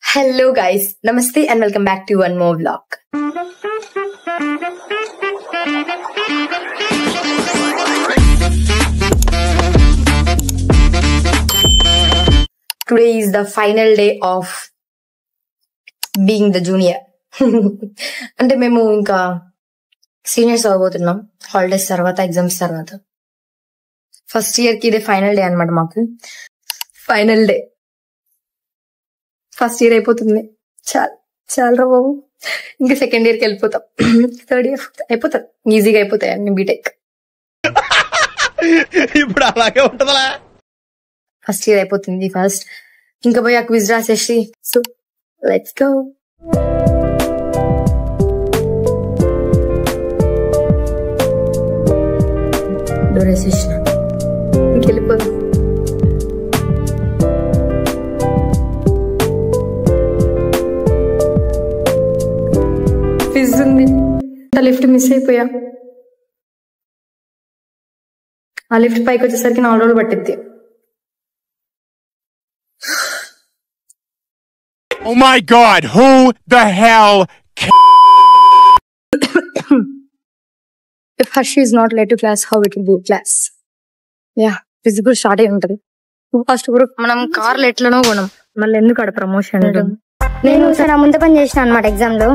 Hello guys, Namaste and welcome back to one more vlog. Today is the final day of being the junior. అంటే మేము ఇంకా seniors అవ్వబోతున్నాం holidays తర్వాత exams తర్వాత. First year కి ఇదే final day అన్నమాట. మాకు ఫైనల్ డే ఫస్ట్ ఇయర్ అయిపోతుంది. చాలా బాబు, ఇంకా సెకండ్ ఇయర్ కి వెళ్ళిపోతాం. థర్డ్ ఇయర్ అయిపోతాం, ఈజీగా అయిపోతాయి అన్ని బీటెక్. ఇప్పుడు అలాగే ఉంటుందా? ఫస్ట్ ఇయర్ అయిపోతుంది ఫస్ట్, ఇంకా పోయి ఆ క్విజ్ రాసేసి. So let's go. డోర్ వేసేసిన, ఇంకెళ్ళిపోదాం. క్విజ్ ఉంది, లిఫ్ట్ మిస్ అయిపోయా. ఆ లిఫ్ట్ పైకి వచ్చేసరికి 4 రోజులు పట్టిద్ది. Oh my god, who the hell? If Harshi is not late to class, how it will be class? Yeah, physical start అయి ఉంటది. ఫస్ట్ మనం కార్లు ఎట్లనో కొనం, మళ్ళీ ఎందుకు అక్కడ ప్రమోషన్. నేను సార్ ముందు పని చేసిన అనమాట ఎగ్జామ్ లో.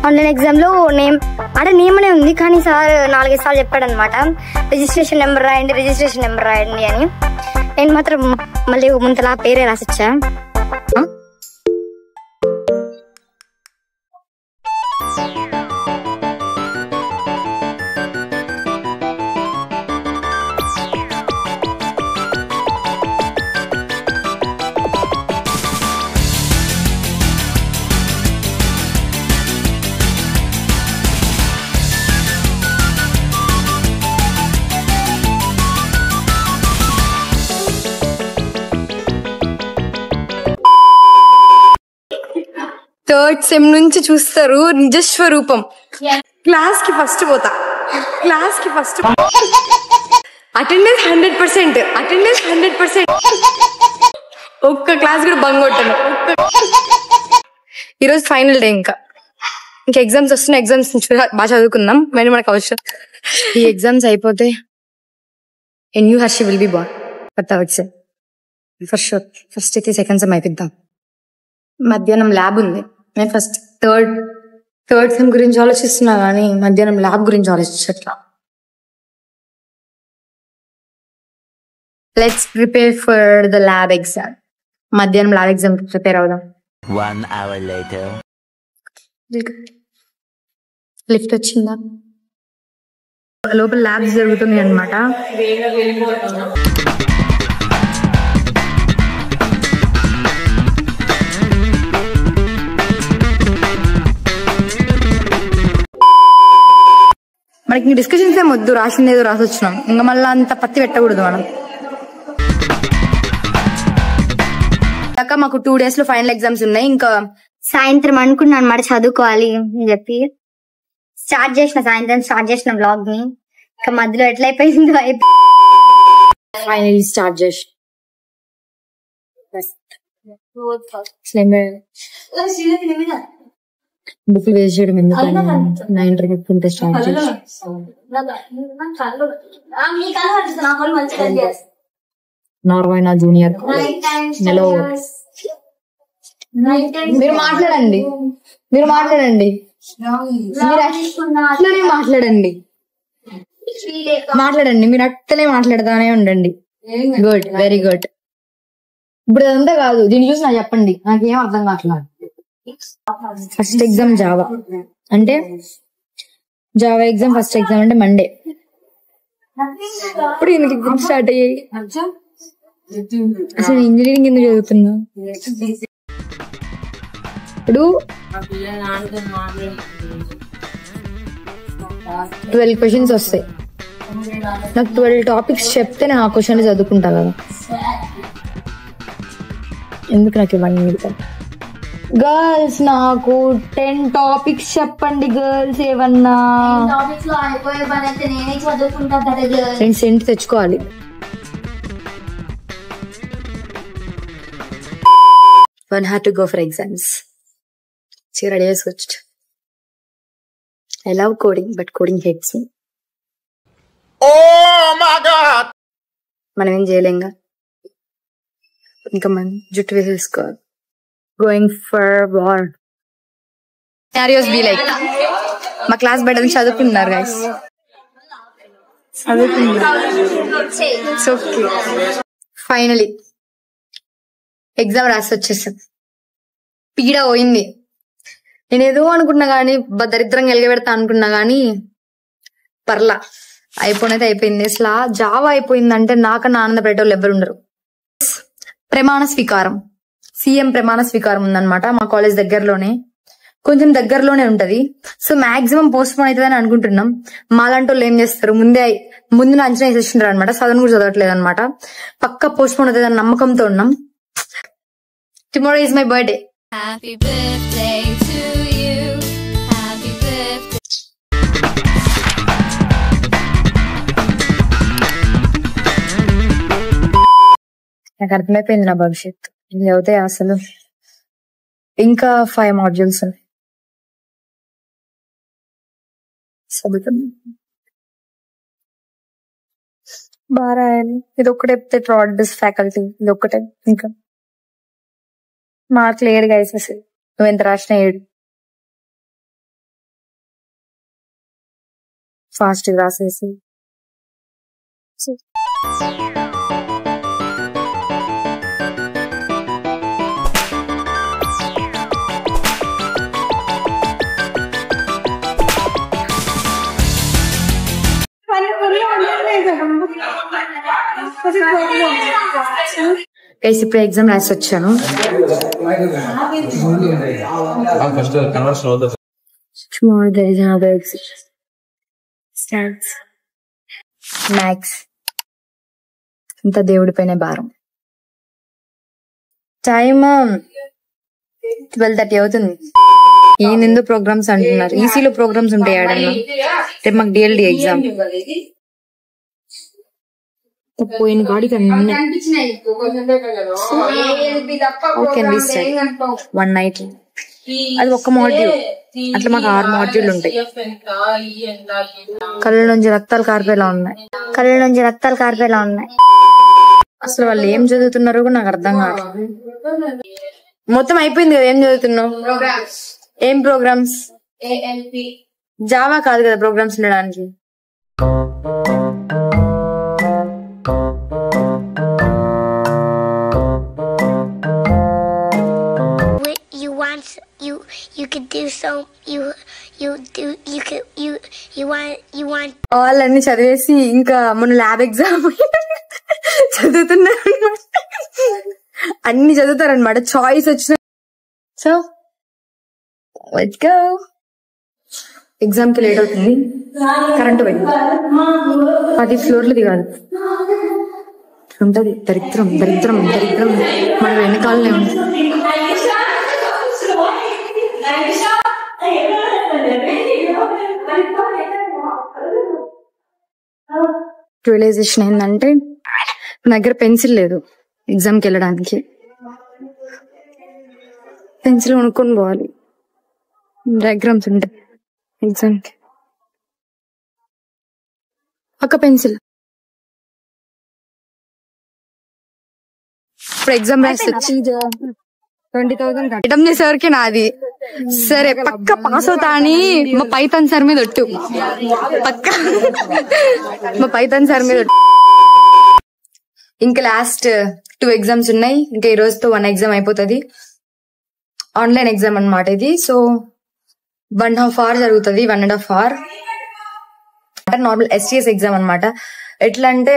ఆన్లైన్ ఎగ్జామ్ లో నేమ్ నేమనే ఉంది, కానీ సార్ 4-5 సార్లు చెప్పాడు అనమాట, రిజిస్ట్రేషన్ నెంబర్ రాయండి అని. నేను మాత్రం మళ్ళీ ముంతలా పేరే రాసిచ్చా. థర్డ్ సెమ్ నుంచి చూస్తారు నిజస్వరూపం. క్లాస్ కి ఫస్ట్ పోతా, అటెండెన్స్ 100%. ఒక్క క్లాస్ కూడా బంగ్ కొట్టాను. ఈరోజు ఫైనల్ డే, ఇంకా ఎగ్జామ్స్ వస్తున్నాయి. ఎగ్జామ్స్ బాగా చదువుకుందాం, మరి మనకు అవసరం. ఈ ఎగ్జామ్స్ అయిపోతే new Harshi will be born. కొత్త వచ్చే ఫస్ట్ షూర్. ఫస్ట్ అయితే సెకండ్ సెమ్ అయిపోద్దాం. మధ్యాహ్నం ల్యాబ్ ఉంది. నేను ఫస్ట్ థర్డ్ సెమ్ గురించి ఆలోచిస్తున్నా, కానీ మధ్యాహ్నం ల్యాబ్ గురించి ఆలోచించట్లా. Let's prepare for the lab exam. మధ్యాహ్నం ల్యాబ్ ఎగ్జామ్ ప్రిపేర్ అవుదాం. 1 hour later. లిఫ్ట్ వచ్చిందా? లోపల ల్యాబ్స్ జరుగుతున్నాయి అన్నమాట. మనకి డిస్కషన్స్ ఏం వద్దు, రాసింది ఏదో రాసి వచ్చినాం, ఇంకా మళ్ళీ అంత పత్తి పెట్టకూడదు మనం. మాకు 2 days లో ఫైనల్ ఎగ్జామ్స్ ఉన్నాయి. ఇంకా సాయంత్రం అనుకున్నాను అనమాట చదువుకోవాలి అని చెప్పి సాయంత్రం స్టార్ట్ చేసిన బ్లాగ్ ని. ఇంకా మధ్యలో ఎట్లయిపోయిందో ఫైనల్ స్టార్ట్ చేసి బుక్లు వేస్ట్ చేయడం ఎందుకు, 9 పెట్టుకుంటే స్టార్ట్ చేసి. నార్మల్ జూనియర్ హలో, మీరు మాట్లాడండి, మీరు అట్లనే మాట్లాడండి, మీరు అట్లనే మాట్లాడతానే ఉండండి. Good, very good. ఇప్పుడు అదంతా కాదు, దీన్ని చూసి నాకు చెప్పండి, నాకేం అర్థం కావట్లేదు. First exam Java exam first exam అంటే మండే. ఇప్పుడు ఎందుకు ఎగ్జామ్ స్టార్ట్ అయ్యాయి? అసలు ఇంజనీరింగ్ ఎందుకు చదువుతున్నా? ఇప్పుడు 12 క్వశ్చన్స్ వస్తాయి. నాకు 12 టాపిక్స్ చెప్తే నేను ఆ క్వశ్చన్ చదువుకుంటా కదా. ఎందుకు నాకు ఇవన్నీ మిగతాయి? గర్ల్స్ నాకు 10 టాపిక్స్ చెప్పండి గర్ల్స్. ఏమన్నా 2 సెంట్ తెచ్చుకోవాలి. One had to go for exams. So ready I switched. I love coding, but coding hates me. Oh my God! మనం ఏం చేయలేంగా, ఇంకా మనం జుట్టు వేసేసుకోవాలి. Going for war. Scenarios be like, మా క్లాస్ బయట చదువుకున్నారు గైస్, ఫైనలీ ఎగ్జామ్ రాసి వచ్చేసాం. పీడ పోయింది. నేనేదో అనుకున్నా గానీ, దరిద్రంగా ఎలగబెడతా అనుకున్నా గానీ పర్లా, అయిపోయినైతే అయిపోయింది. అసలు జావా అయిపోయిందంటే నాకన్నా ఆనందపడేటోళ్ళు ఎవరు ఉండరు. ప్రమాణ స్వీకారం, సీఎం ప్రమాణ స్వీకారం ఉందన్నమాట మా కాలేజ్ దగ్గరలోనే, కొంచెం దగ్గరలోనే ఉంటది. సో మాక్సిమం పోస్ట్ పోన్ అవుతుందని అనుకుంటున్నాం. మాలాంటి వాళ్ళు ఏం చేస్తారు, ముందు అంచనా వేసేసింటారు అనమాట. చదవని కూడా చదవట్లేదు అనమాట. పక్క పోస్ట్ పోన్ అవుతుంది అని నమ్మకంతో ఉన్నాం. Tomorrow is my birthday. Happy birthday to you. Happy birthday. నాకు అర్థమైపోయింది నా భవిష్యత్తు. ఇది చదివితే అసలు ఇంకా 5 మాడ్యూల్స్ ఉన్నాయి. బాగా రాయాలి. ఇది ఒక్కటే చెప్తే ప్రాడక్ట్స్ ఫ్యాకల్టీ, ఇది ఒక్కటే. ఇంకా మార్కులు 7 గైసెస్. నువ్వు ఎంత రాసిన 7. ఫాస్ట్ రాసేసి ఇప్పుడు ఎగ్జామ్ రాసి వచ్చాను. మ్యాథ్స్ ఇంత దేవుడి పైన భారం. టైమ్ 12:30 అవుతుంది. ఈ నిందు ప్రోగ్రామ్స్ అంటున్నారు. ఈసీలో ప్రోగ్రామ్స్ ఉంటాయి ఆడన్నా. రేపు మాకు డిఎల్డి ఎగ్జామ్. పోయిన గాడికి 1 night. అది ఒక్క మాడ్యూల్. అట్లా మాకు 6 మాడ్యూల్ ఉంటాయి. కళ్ళ నుంచి రక్తాలు కారిపోయేలా ఉన్నాయి. అసలు వాళ్ళు ఏం చదువుతున్నారో కూడా నాకు అర్థం కాదు. మొత్తం అయిపోయింది కదా, ఏం చదువుతున్నావు? ఏం ప్రోగ్రామ్స్? జావా కాదు కదా ప్రోగ్రామ్స్ ఉండడానికి. You could do so. You want. వాళ్ళన్నీ చదివేసి ఇంకా మొన్న ల్యాబ్ ఎగ్జామ్ చదువుతున్నారు. అన్ని చదువుతారనమాట. చాయిస్ వచ్చిన. So let's go. ఎగ్జామ్ కి లేట్ అవుతుంది. కరెంట్ పోయింది. 10 ఫ్లోర్లు దిగాలి. ఉంటది దరిద్రం. మన వెనకాలనే ఉంది. రియలైజేషన్ ఏంటంటే నా దగ్గర పెన్సిల్ లేదు ఎగ్జామ్కి వెళ్ళడానికి. పెన్సిల్ కొనుక్కొని పోవాలి. డయాగ్రామ్స్ ఉంటాయి ఎగ్జామ్కి. అక్క పెన్సిల్. ఇప్పుడు ఎగ్జామ్ రాసి వచ్చి 20,000 కట్టడం చేసేవరకే నాది. సరే పక్క పాస్ అవుతా అని మా పైథాన్ సార్ మీద ఒట్టు. పక్క మా పైథాన్ సార్ మీద ఒట్టు. ఇంకా లాస్ట్ 2 ఎగ్జామ్స్ ఉన్నాయి. ఇంకా ఈ రోజుతో 1 ఎగ్జామ్ అయిపోతుంది. ఆన్లైన్ ఎగ్జామ్ అన్నమాట ఇది. సో 1.5 hour జరుగుతుంది. 1.5 hour నార్మల్ STS ఎగ్జామ్ అన్నమాట. ఎట్లా అంటే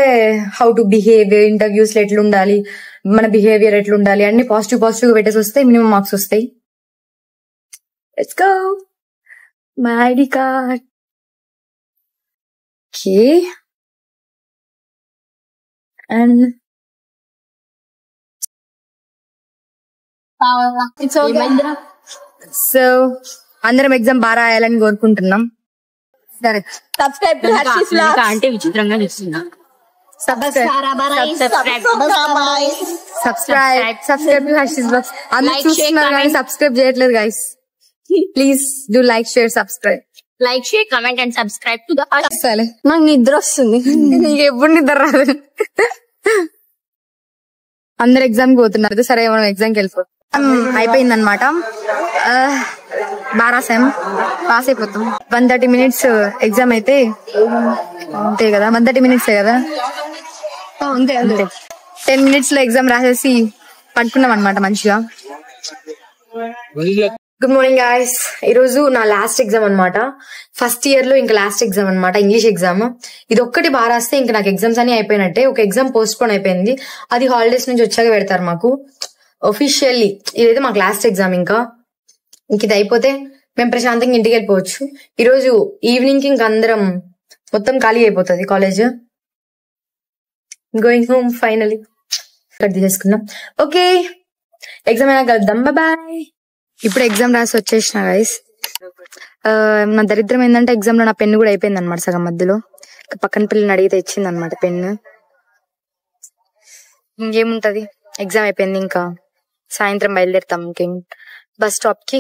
హౌ టు బిహేవ్, ఇంటర్వ్యూస్ లో ఎట్లా ఉండాలి, మన బిహేవియర్ ఎట్లా ఉండాలి, అన్ని పాజిటివ్ గా పెట్టేసి వస్తాయి. మినిమం మార్క్స్ వస్తాయి. Let's go. My ID card. Okay. And so అందరం ఎగ్జామ్ బాగా రాయాలని కోరుకుంటున్నాం. సరే సబ్స్క్రైబ్ టు హర్షిస్ వ్లాగ్స్. అంటే విచిత్రంగా చూస్తున్నా. Subscribe to Harshi's blogs. అందరూ చూస్తున్నారు కానీ సబ్స్క్రైబ్ చేయట్లేదు guys. Please do like, share, subscribe. Like, share, comment and subscribe to the సరే, నాకు నిద్ర వస్తుంది. నీకు ఎప్పుడు నిద్ర రాదు. అందరు ఎగ్జామ్ కి పోతున్నారు. సరే మనం ఎగ్జామ్ కి వెళ్ళిపో. అయిపోయింది అనమాట. బాగా రాసాం, పాస్ అయిపోతాం. 130 minutes ఎగ్జామ్ అయితే అంతే కదా. 130 minutes కదా. అంతే 10 minutes లో ఎగ్జామ్ రాసేసి పట్టుకున్నాం అనమాట మంచిగా. Good morning guys. ఈ రోజు నా లాస్ట్ ఎగ్జామ్ అనమాట. ఫస్ట్ ఇయర్ లో ఇంకా లాస్ట్ ఎగ్జామ్ అనమాట, ఇంగ్లీష్ ఎగ్జామ్. ఇది ఒక్కటి బాగా రాస్తే ఇంకా నాకు ఎగ్జామ్స్ అన్ని అయిపోయినట్టే. ఒక ఎగ్జామ్ పోస్ట్ పోన్ అయిపోయింది, అది హాలిడేస్ నుంచి వచ్చాక పెడతారు మాకు ఒఫిషియల్లీ. ఇదైతే మాకు లాస్ట్ ఎగ్జామ్. ఇంకా ఇది అయిపోతే మేము ప్రశాంతంగా ఇంటికి వెళ్ళిపోవచ్చు. ఈ రోజు ఈవినింగ్ కి ఇంకా అందరం మొత్తం ఖాళీ అయిపోతుంది college. Going home finally. Cut చేసుకున్నాం. ఓకే, ఎగ్జామ్ అయినా కలుద్దాం. బాయ్. ఇప్పుడు ఎగ్జామ్ రాసి వచ్చేసిన గైస్. నా దరిద్రం ఏంటంటే ఎగ్జామ్ లో నా పెన్ను కూడా అయిపోయింది అనమాట సగం మధ్యలో. పక్కన పిల్లని అడిగితే ఇచ్చింది అనమాట పెన్ను. ఇంకేముంటది, ఎగ్జామ్ అయిపోయింది. ఇంకా సాయంత్రం బయలుదేరుతాం ఇంకేం బస్ స్టాప్ కి.